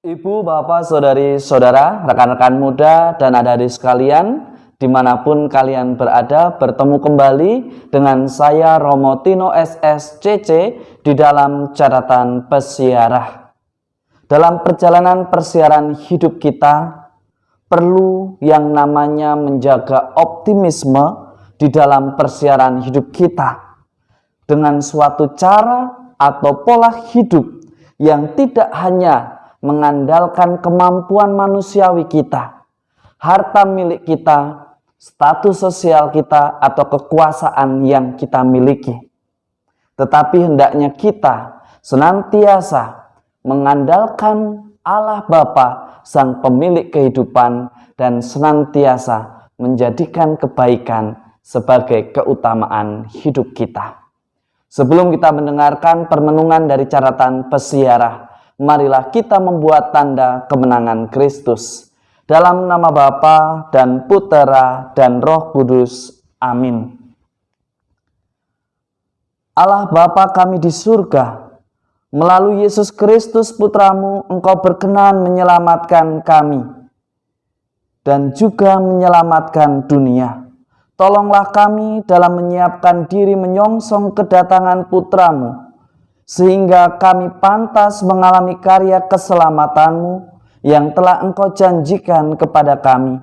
Ibu, bapak, saudari, saudara, rekan-rekan muda, dan adik-adik sekalian, dimanapun kalian berada, bertemu kembali dengan saya Romo Tino SSCC di dalam catatan pesiarah. Dalam perjalanan persiaran hidup kita, perlu yang namanya menjaga optimisme di dalam persiaran hidup kita dengan suatu cara atau pola hidup yang tidak hanya mengandalkan kemampuan manusiawi kita, harta milik kita, status sosial kita, atau kekuasaan yang kita miliki. Tetapi hendaknya kita senantiasa mengandalkan Allah Bapa, Sang Pemilik kehidupan, dan senantiasa menjadikan kebaikan sebagai keutamaan hidup kita. Sebelum kita mendengarkan permenungan dari catatan pesiarah, marilah kita membuat tanda kemenangan Kristus. Dalam nama Bapa dan Putera dan Roh Kudus. Amin. Allah Bapa kami di surga, melalui Yesus Kristus Putramu, Engkau berkenan menyelamatkan kami dan juga menyelamatkan dunia. Tolonglah kami dalam menyiapkan diri menyongsong kedatangan Putramu, sehingga kami pantas mengalami karya keselamatan-Mu yang telah Engkau janjikan kepada kami.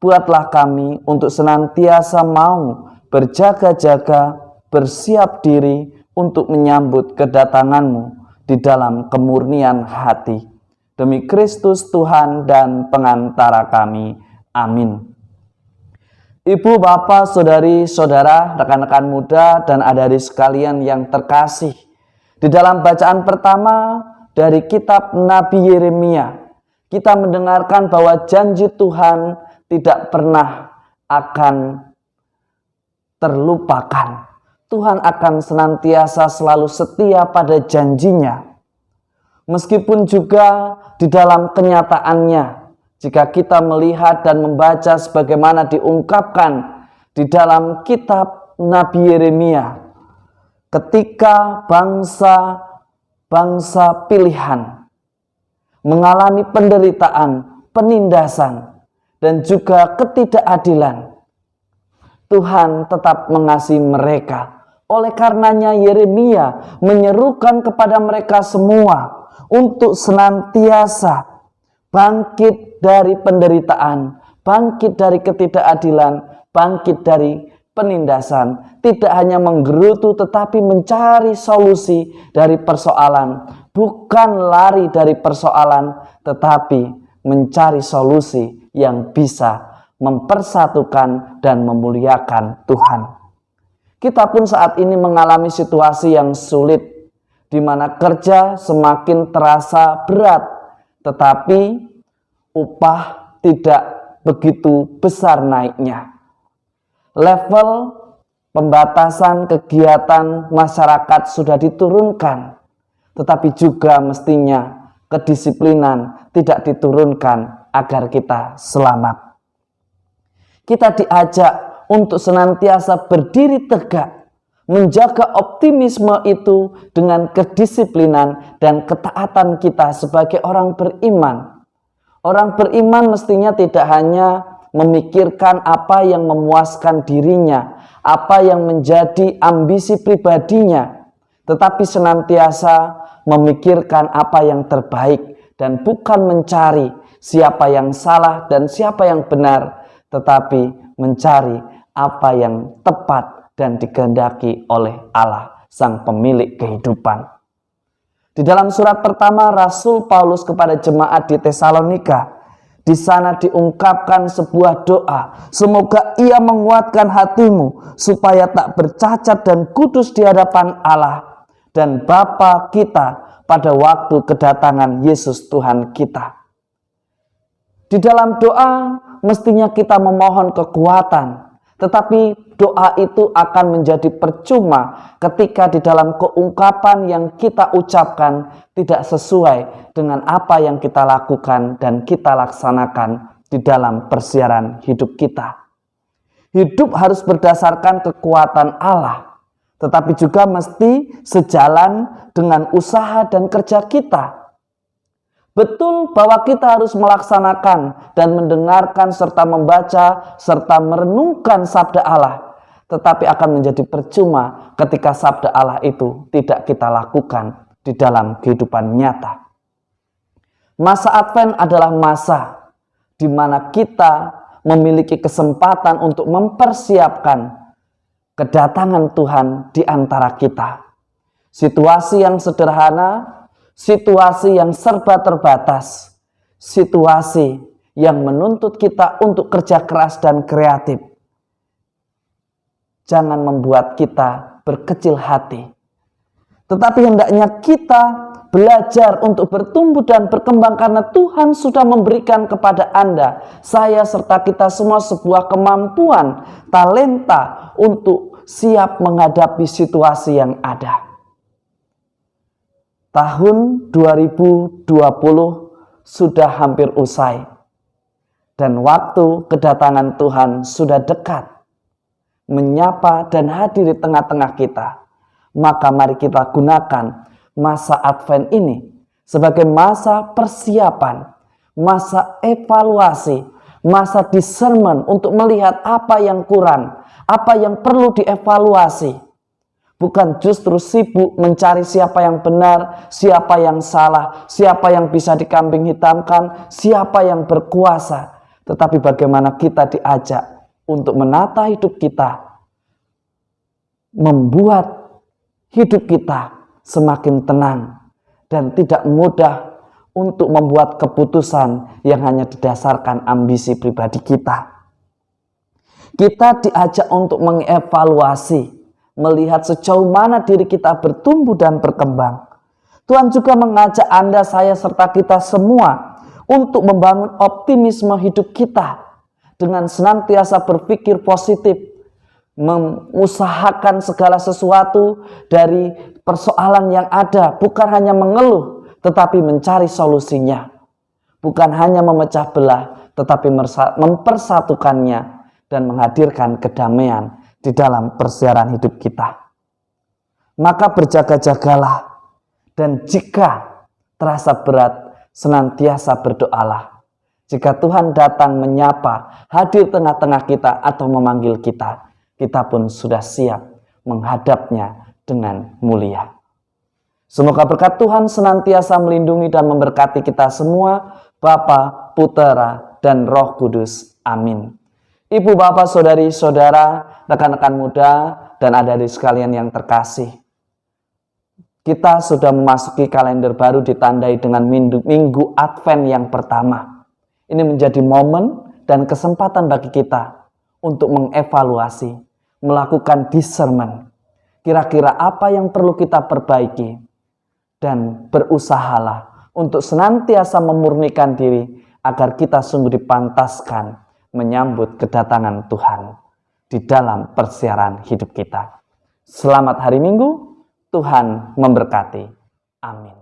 Buatlah kami untuk senantiasa mau berjaga-jaga, bersiap diri untuk menyambut kedatangan-Mu di dalam kemurnian hati. Demi Kristus Tuhan dan pengantara kami. Amin. Ibu, bapak, saudari, saudara, rekan-rekan muda, dan adik-adik sekalian yang terkasih, di dalam bacaan pertama dari kitab Nabi Yeremia, kita mendengarkan bahwa janji Tuhan tidak pernah akan terlupakan. Tuhan akan senantiasa selalu setia pada janjinya. Meskipun juga di dalam kenyataannya, jika kita melihat dan membaca sebagaimana diungkapkan di dalam kitab Nabi Yeremia, ketika bangsa pilihan mengalami penderitaan, penindasan, dan juga ketidakadilan, Tuhan tetap mengasihi mereka. Oleh karenanya Yeremia menyerukan kepada mereka semua untuk senantiasa bangkit dari penderitaan, bangkit dari ketidakadilan, bangkit dari penindasan. Tidak hanya menggerutu tetapi mencari solusi dari persoalan. Bukan lari dari persoalan tetapi mencari solusi yang bisa mempersatukan dan memuliakan Tuhan. Kita pun saat ini mengalami situasi yang sulit, di mana kerja semakin terasa berat, tetapi upah tidak begitu besar naiknya. Level pembatasan kegiatan masyarakat sudah diturunkan, tetapi juga mestinya kedisiplinan tidak diturunkan agar kita selamat. Kita diajak untuk senantiasa berdiri tegak, menjaga optimisme itu dengan kedisiplinan dan ketaatan kita sebagai orang beriman. Orang beriman mestinya tidak hanya memikirkan apa yang memuaskan dirinya, apa yang menjadi ambisi pribadinya, tetapi senantiasa memikirkan apa yang terbaik dan bukan mencari siapa yang salah dan siapa yang benar, tetapi mencari apa yang tepat dan dikehendaki oleh Allah, Sang Pemilik kehidupan. Di dalam surat pertama Rasul Paulus kepada jemaat di Tesalonika, di sana diungkapkan sebuah doa, semoga Ia menguatkan hatimu supaya tak bercacat dan kudus di hadapan Allah dan Bapa kita pada waktu kedatangan Yesus Tuhan kita. Di dalam doa mestinya kita memohon kekuatan, tetapi doa itu akan menjadi percuma ketika di dalam keungkapan yang kita ucapkan tidak sesuai dengan apa yang kita lakukan dan kita laksanakan di dalam persiaran hidup kita. Hidup harus berdasarkan kekuatan Allah, tetapi juga mesti sejalan dengan usaha dan kerja kita. Betul bahwa kita harus melaksanakan dan mendengarkan serta membaca serta merenungkan sabda Allah. Tetapi akan menjadi percuma ketika sabda Allah itu tidak kita lakukan di dalam kehidupan nyata. Masa Advent adalah masa di mana kita memiliki kesempatan untuk mempersiapkan kedatangan Tuhan di antara kita. Situasi yang sederhana, situasi yang serba terbatas, situasi yang menuntut kita untuk kerja keras dan kreatif. Jangan membuat kita berkecil hati, tetapi hendaknya kita belajar untuk bertumbuh dan berkembang karena Tuhan sudah memberikan kepada Anda, saya serta kita semua sebuah kemampuan, talenta untuk siap menghadapi situasi yang ada. Tahun 2020 sudah hampir usai dan waktu kedatangan Tuhan sudah dekat menyapa dan hadir di tengah-tengah kita. Maka mari kita gunakan masa Advent ini sebagai masa persiapan, masa evaluasi, masa discernment untuk melihat apa yang kurang, apa yang perlu dievaluasi. Bukan justru sibuk mencari siapa yang benar, siapa yang salah, siapa yang bisa dikambing hitamkan, siapa yang berkuasa. Tetapi bagaimana kita diajak untuk menata hidup kita, membuat hidup kita semakin tenang dan tidak mudah untuk membuat keputusan yang hanya didasarkan ambisi pribadi kita. Kita diajak untuk mengevaluasi, melihat sejauh mana diri kita bertumbuh dan berkembang. Tuhan juga mengajak Anda, saya, serta kita semua untuk membangun optimisme hidup kita dengan senantiasa berpikir positif, mengusahakan segala sesuatu dari persoalan yang ada, bukan hanya mengeluh, tetapi mencari solusinya. Bukan hanya memecah belah, tetapi mempersatukannya dan menghadirkan kedamaian di dalam persiaran hidup kita. Maka berjaga-jagalah, dan jika terasa berat, senantiasa berdoalah. Jika Tuhan datang menyapa, hadir tengah-tengah kita atau memanggil kita, kita pun sudah siap menghadapnya dengan mulia. Semoga berkat Tuhan senantiasa melindungi dan memberkati kita semua, Bapa, Putera, dan Roh Kudus. Amin. Ibu, bapak, saudari, saudara, rekan-rekan muda, dan adik-adik sekalian yang terkasih. Kita sudah memasuki kalender baru ditandai dengan minggu Advent yang pertama. Ini menjadi momen dan kesempatan bagi kita untuk mengevaluasi, melakukan discernment. Kira-kira apa yang perlu kita perbaiki, dan berusahalah untuk senantiasa memurnikan diri agar kita sungguh dipantaskan menyambut kedatangan Tuhan di dalam persiaran hidup kita. Selamat hari Minggu, Tuhan memberkati. Amin.